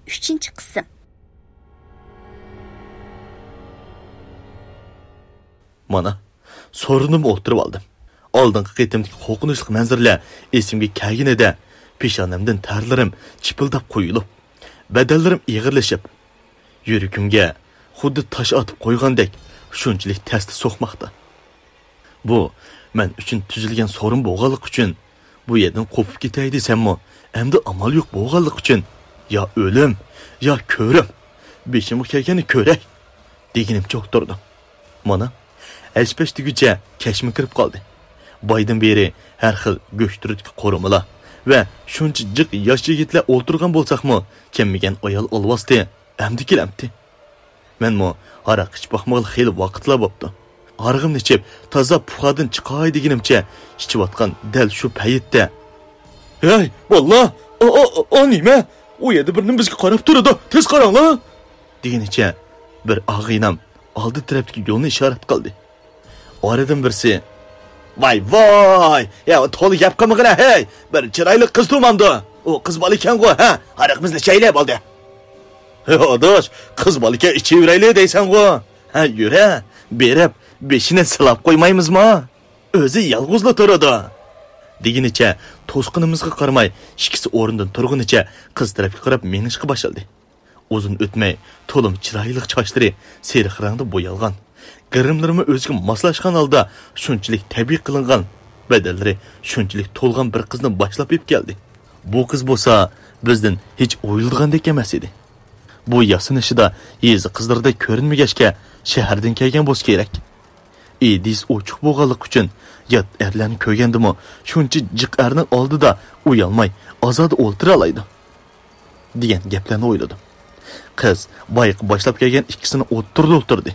3. qism. Mana, sorunumu o'tirib oldim. Oldingi qitimdagi qo'rqinchli manzaralar esimga kelganida peshonamdan tarlarim chipildab qo'yilib, badallarim ig'irlashib, yuragimga xuddi tosh otib qo'ygandek shunchalik tasdi so'qmoqda. Bu men uchun tuzilgan so'rin bo'lganlik uchun, bu yerdan qo'pib ketay desammi, endi amal yo'q bo'lganlik uchun, yo o'lim, yo ko'rim, beshimga kelgani ko'ray deganimcha o'tirdim. Mana Әшпәш түгіче кәшімі кіріп қалды. Байдың бері әр xil göçtürütki korumala ve şunca cık yaş yigitler oturgan bolsak mı, kemmegen ayal olvasdı, əmdi kiləmdi. Men mu haraq iç baxmalı xeyli vaqtla bopdu. Arğım neçip, taza puxadın çıqay deginimçe, içivatqan dəl şu pəyitdə. Hey, valla, o nime? O yedi birinin bizge qarab durdu, tez qaranla! Deginiçe, bir ağıynam aldı tərəpdeki yolunu işaret qaldı. Oradan birisi, vay, ya tolu yapqamı qına, hey, bir çıraylı kız tumandı. O kız balıken qoy, ha, haraqımızda çaylab oldu. Hey, adaş, kız balıken içi yüreğli deysen qoy. Ha, yüre, berib, beşine sılap koymayımız mı? Özü yalğızla turadı. Deginiçe, tosqınımızga qarmay, ikisi orundan turğuniçe, kız tarafı qarab menişqi başladı. Uzun ötmey, tolum çıraylı çaşları seriq rangda boyalgan. Qırımlarımı özgü maslaşqan halda şunçilik tabii qılıngan, bedelleri şunçilik tolgan bir kızdan başlap ip geldi. Bu kız bolsa bizden hiç oyulduğandek emas edi. Bu yasınışı da yezi kızlarda körünmügeşke şehirden kelgen boz gerek. Edis oçuq boğalık üçün yat erlerini köygendi mi şunçi cık erinin aldı da uyalmay azadı oltır alaydı. Diyen geplerini oyladım. Kız bayık başlap kelgen ikisini oturdu.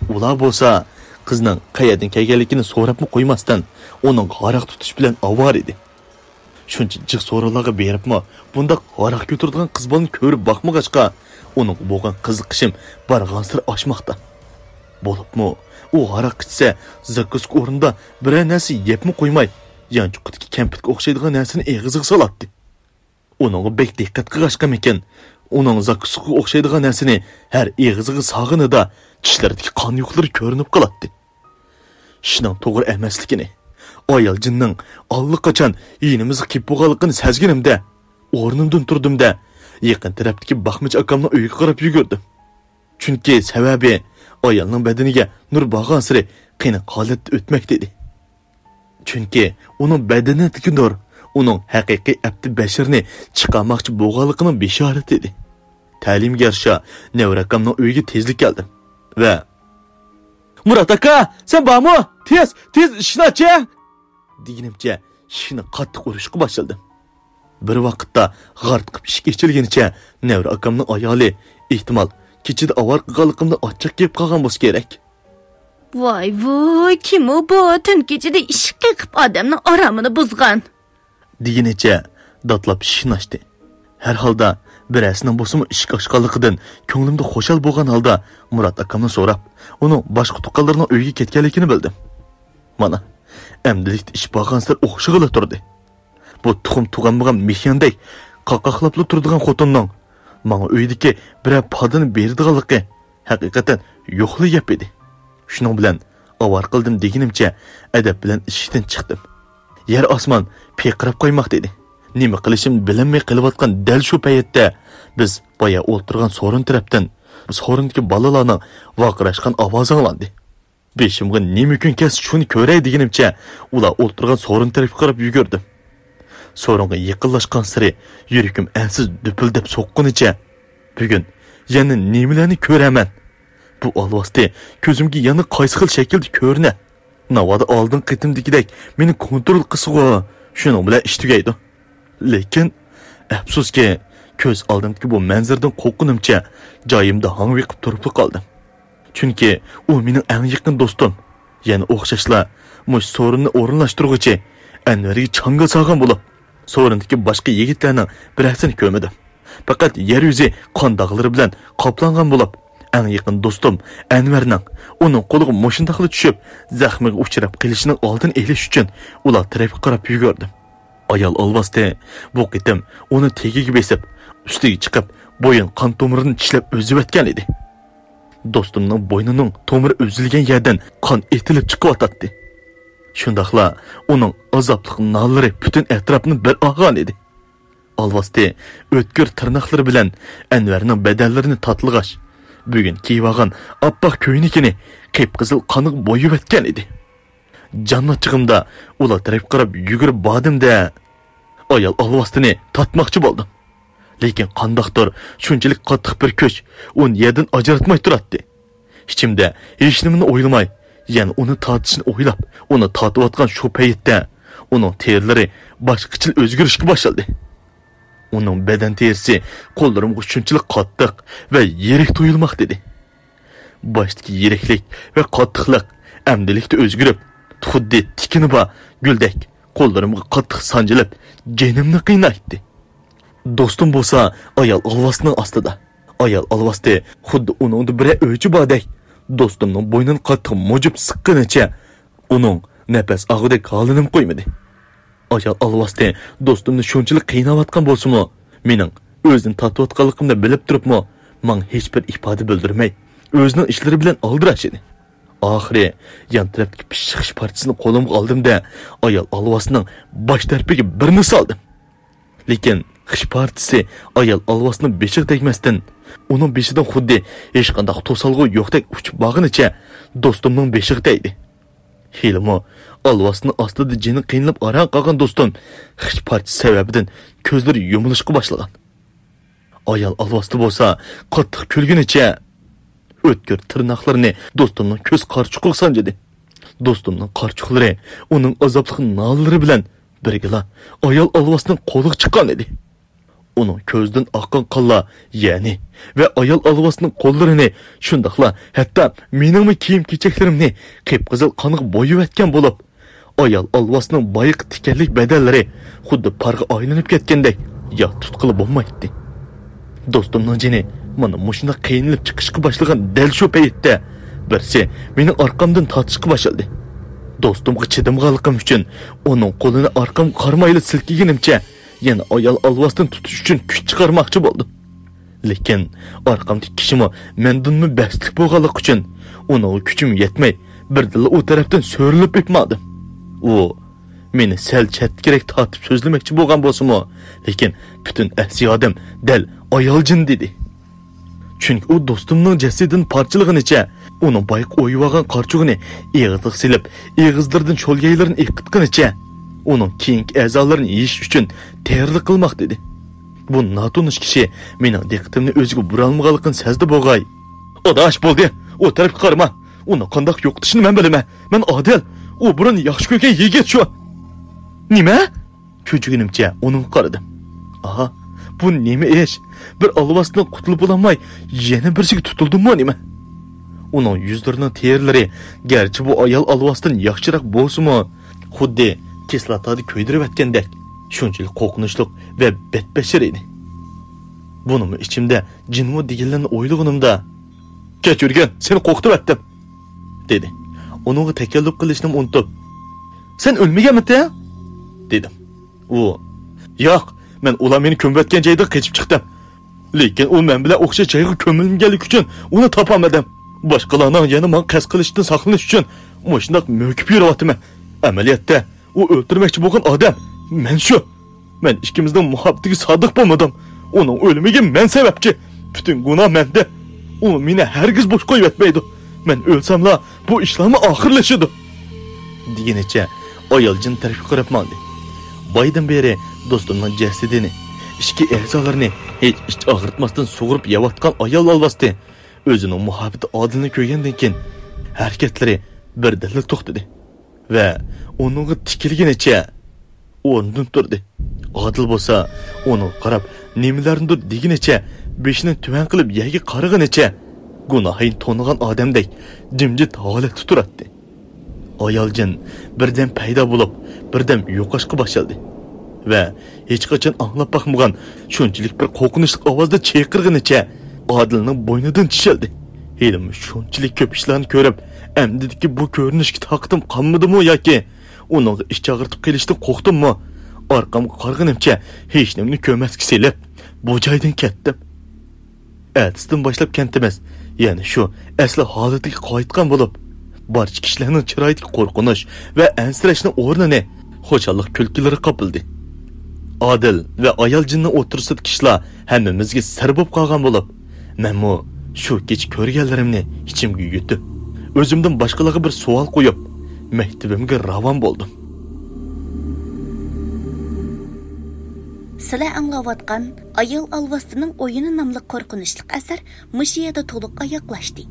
Ular bolsa kızның qayerdan kelganligini so'rabmi qo'ymasdan uning haraq tutish bilan avar edi. Shuncha jiq so'rovlarga beribmi, bunda haraq ko'taradigan qiz bolani ko'rib boqmag'achqa uning bo'lgan qiziqishim barg'ansir oshmoqda. Bo'libmi, u haraq ichsa zakkusk o'rinda biror narsa yebmi qo'ymay, yanchuqdagi kampitga o'xshaydigan narsani eg'iziga solatdi. Uning bek diqqat qilg'ashqam ekan, uning zakkuskga o'xshaydigan narsani har eg'iziga sog'inida Kişilerdeki kan yuqları görünüp qalattı. İşinin toğır emasligini, ayal jinning allaqachon yenimiz kep boğalıqını sezginimde, o'rnimdan turdumda, yaqin tarafdagi Baxmich akamning uyiga qarab yugurdim. Chunki sababi ayalning badaniga nur bog'an siri qiyin holatda o'tmoqda edi. Chunki uning badanidagi nur uning haqiqiy abdi basharni chiqarmoqchi bo'lganligining beshorati edi. Ta'limga yarasha Nevrakamning uyiga tezlik keldim. Ve Murat aka, sen bağmı? Tez işini aç ya! Deginimce işini qattiq urishqa başladım. Bir vaqtda g'artqib ish kechilganicha Nevra akamning ayoli ehtimol kechida avar qilganligimda ochchiq kelib qolgan bo'lsa kerak. Voy, kim u bu tun kechida ish qilib odamning oromini buzgan? Deginicha datlab ishini ochdi. Her halda birəsinin bosumu ishq ochqanligidan ko'nglimda xo'shal bo'lgan holda Murat akamni so'rab, uning boshqa tuqqanlarning uyiga ketganligini bildim. Mana, amdilikda ish bo'lgansir o'xshig'ila turdi. Bu tuxum tug'anmagan mehiyandek qaqaqlabli turadigan xotinning menga uydagi biror podini berdiganligi haqiqatan yo'qli gap edi. Shuning bilan avar qildim deganimcha adab bilan ishdan chiqdim. Yer osmon peqirab qo'ymoqda edi. Nima qilishim bilinmay qilayotgan dal shu paytda biz boya o'tirgan so'rin tarafdan so'rindagi balalarning vaqirashgan ovozi anglandi. Beshimga nima kun kes shuni ko'ray deganimcha ular o'tirgan so'rin tarafga qarab yugurdim. So'ringa yaqinlashgan sari yuragim ansiz dupildab so'qqunicha bugun yana nimalarni ko'raman. Bu alvasti ko'zimga yana qaysi xil shaklda ko'rina. Navoda oldin qitimdagidek meni kontrol qilsa, shuning bilan ish tugaydi. Lekin afsuski ko'z oldimdagi bu manzardan qo'rqinimcha joyimda hangviqib turib qoldim. Chunki u mening eng yaqin do'stim. Yana o'xshashla mush so'rinni o'rinlashtiruvchi Anvarga changa solgan bo'lib, so'rindagi boshqa yigitlarning birasini ko'rmadim. Faqat yer yuzi qon dog'lari bilan qoplangan bo'lib, eng yaqin do'stim Anvarning uning qo'liga mushundaqli tushib, zaxmiga uchrab qilishining oldini olish uchun ular tarafga qarab yugurdim. Ayol olvasdi bu qitim uni tegiga besib, ustiga chiqib bo'yin qon tomirini tishlab o'zib o'tgan edi. Do'stimning bo'ynining tomiri o'zilgan yerdan qon etilib chiqyotdi. Shundaqla uning azobli nollari butun atrofni bir olgan edi. Alvasti o'tkir tirnoqlari bilan Anvarning badallarini tatilg'ash, bugun kiyib oppoq ko'ynikini qip-qizil qoniq bo'yib o'tgan edi. Jannatchig'imda ular taraf qarab yugurib bordim-da, ayol alvastini tatmoqchi bo'ldim. Lekin qandoqdir shunchalik qattiq bir kuch uni yerdan ajratmay turardi. Ichimda hech nimani o'ylamay, yana uni tortishni o'ylab, uni tortayotgan shu paytda uning terlari boshqacha o'zgarishga boshladi. Uning badan terisi qo'llarimga shunchalik qattiq va yirik tuyulmoqda edi. Boshdagi yiriklik va qattiqlik amdilikda o'zgarib, xuddi tikiniba guldek qo'llarimga qattiq sanjilib, jinimni qiynaydi. Do'stim bo'lsa ayol alvasning ostida. Ayol alvasti xuddi uningda bir o'chi bordek, do'stimning bo'ynini qattiq mojib siqqanicha uning nafas og'idek holinim qo'ymadi. Ayol alvasti do'stimni shunchalik qiynayotgan bo'lsa-mu, mening o'zini tatiyotganligimni bilib turibmi, men hech bir ifoda bildirmay, o'zining ishlari bilan aldirash edi. Oxiri yan tarafdagi pishiqish partisini qo'limga oldim-da, ayol alvasining bosh tarafiga birini soldim. Lekin xish partisi ayol alvasining beshiga tegmasdan, uning beshidan xuddi hech qanday to'salg'u yo'qdek uchib borganicha do'stimning beshiga tegdi. Hilmo alvasining ostida jini qiynalib aran qolgan do'stim xish partisi sababidan ko'zlari yumilishga boshlagan. Ayol alvasti bo'lsa qattiq kulgunicha o'tkir tirnoqlarini do'stimning ko'z qarchuqiga sanjidi. Do'stimning qarchuqlari uning azobli nollari bilan birgala ayol alvasining qo'liga chiqqan edi. Uning ko'zdan oqqan qonlar, ya'ni va ayol alvasining qo'llarini, shundaqla hatto mening kiyim-kechaklarimni qip-qizil qoniq bo'yib o'tgan bo'lib, ayol alvasining boyiq tikanlik badallari xuddi parga aylanib ketgandek ya tutqili bo'lmaydi. Do'stimning jini mana mushunda qiynalib chiqishga boshlagan dal shu paytda birsi mening orqamdan tortishga boshladi. Do'stimga chidamganligim uchun uning qo'lini orqam qarmayli silkiganimcha yana ayol alvasdan tutish uchun kuch chiqarmoqchi bo'ldim. Lekin orqamdagi kishimi mendanmi baslik bo'lganlik uchun uning kuchim yetmay birdilla u tarafdan so'rilib o'tmadim. U meni sal chetkirak tortib so'zlamoqchi bo'lgan bo'lsa-mu, lekin butun asyodim dal ayol jin dedi. Chunki u do'stimning jasadini parchalaganicha uning boyiq o'yib qarchug'ini eg'iziga silib, eg'izlardan cho'lgaylarni eqitganicha uning keyingi a'zolarini yeyish uchun tayyorlik qilmoq dedi. Bu notunish kishi mening diqqatimni o'ziga burolmaganligini sezdi bo'g'ay. Odash bo'ldi, u tarafga qarama. Uni qandoq yo'qotishni men bilaman. Men odil, u burun yaxshi ko'rgan yigit shu. Nima? Cho'chiginimcha uning qaradim. Aha, bu nima ish? Bir alvasdan qutulib olmay, yana birisiga tutildimmi nima? Uning yuzlarining terlari garchi bu ayol alvasdan yaxshiroq bo'lsa-mu, xuddi kislotada ko'ydirib o'tgandek shunchalik qo'rqinchli va betbashir edi. Bunimi ichimda jinmu deganlarni o'ylaganimda, "Kechirgan, seni qo'rqitib o'tdim", dedi. Uningga takalluf qilishni unutib, "Sen o'lmaganmi-da?" dedim. U, "Yo'q, men ular meni ko'mbatgan joyda qochib chiqdim. Lekin u men bilan o'xshash joyga ko'milganlik uchun uni topolmadim. Boshqalarning yana men qas qilishdan saqlanish uchun mushundoq mo'kib yuryapman. Amaliyotda u o'ltirmoqchi bo'lgan odam men shu. Men ikkimizning muhabbatiga sodiq bo'lmadim. Uning o'limiga men sababchi. Butun gunoh menda. U meni hargiz bo'sh qo'yib etmaydi. Men o'lsamla bu ishlarni oxirlashadi." Degenicha ayol jin tarafga qarab mandi. Baydan beri do'stimning jasadini, ichki a'zolarini hech ich og'ritmasdan sug'urib yeyotgan ayol alvasti o'zining muhabbati odilni ko'rgandan keyin harakatlari birdilla to'xtadi va uningga tikilganicha o'rnidan turdi. Odil bo'lsa, uni qarab nimalarnidir deginicha beshini tuvan qilib yerga qaraganicha gunohin to'nigan odamdek jimjit holatda turardi. Ayol jin birdan paydo bo'lib, birdan yo'qoshga boshladi va hech qachon anglab boqmagan shunchalik bir qo'rqinchli ovozda chayqirganicha Odilning bo'ynidan tishildi. Helim shunchalik ko'p ishlarni ko'rib, amdiki bu ko'rinishga taqdim qolmadimi yoki uning ish chaqirtib kelishdan qo'rqdimmi? Orqamga qarag'animcha hech nimani ko'rmasga selib, bu joydan ketdim. Ertesidan başlap kentimiz, yani şu asli holatiga qaytgan bo'lib, barcha kishilarning chiroyidagi qo'rqinish va ansirashning o'rnini xo'shallik kulkilari qopildi. Adil va ayol jinni o'tirsida kishilar hammamizga sir bo'lib qolgan bo'lib, menmu shu kech ko'rganlarimni ichimga yutib, o'zimdan boshqalarga bir savol qo'yib, maktabimga ravon bo'ldim. Sizlar anglayotgan Ayol Alvastining o'yini nomli qo'rqinchli asar mush yerda to'liq oyoqlashdi.